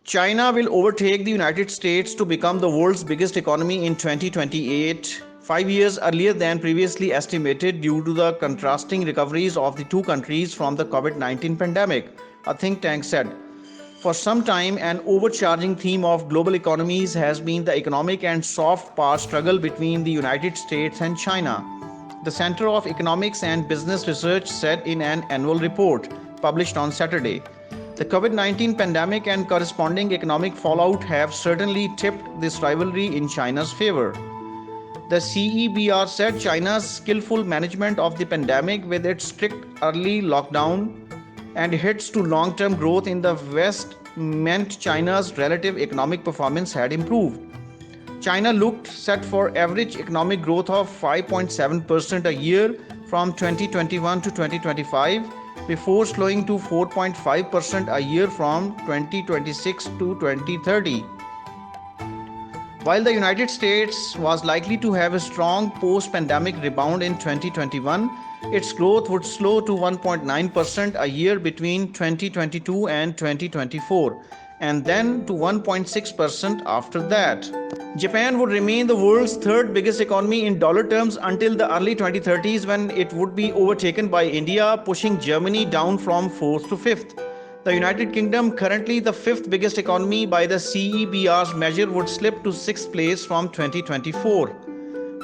China will overtake the United States to become the world's biggest economy in 2028, 5 years earlier than previously estimated due to the contrasting recoveries of the two countries from the COVID-19 pandemic, a think tank said. For some time, an overcharging theme of global economies has been the economic and soft power struggle between the United States and China. The Center of Economics and Business Research said in an annual report published on Saturday. The COVID-19 pandemic and corresponding economic fallout have certainly tipped this rivalry in China's favor. The CEBR said China's skillful management of the pandemic with its strict early lockdown and hits to long-term growth in the West meant China's relative economic performance had improved. China looked set for average economic growth of 5.7% a year from 2021 to 2025 before slowing to 4.5% a year from 2026 to 2030. While the United States was likely to have a strong post-pandemic rebound in 2021, its growth would slow to 1.9% a year between 2022 and 2024, and then to 1.6% after that. Japan would remain the world's third biggest economy in dollar terms until the early 2030s, when it would be overtaken by India, pushing Germany down from fourth to fifth. The United Kingdom, currently the fifth biggest economy by the CEBR's measure, would slip to sixth place from 2024.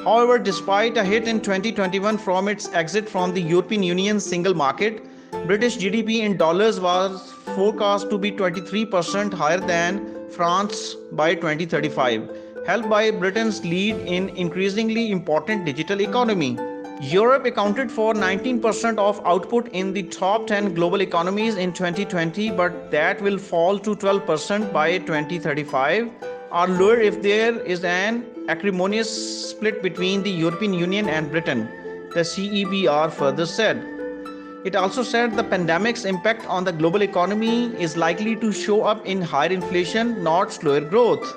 However, despite a hit in 2021 from its exit from the European Union's single market, British GDP in dollars was forecast to be 23% higher than France by 2035, helped by Britain's lead in increasingly important digital economy. Europe accounted for 19% of output in the top 10 global economies in 2020, but that will fall to 12% by 2035, or lower if there is an acrimonious split between the European Union and Britain, the CEBR further said. It also said the pandemic's impact on the global economy is likely to show up in higher inflation, not slower growth.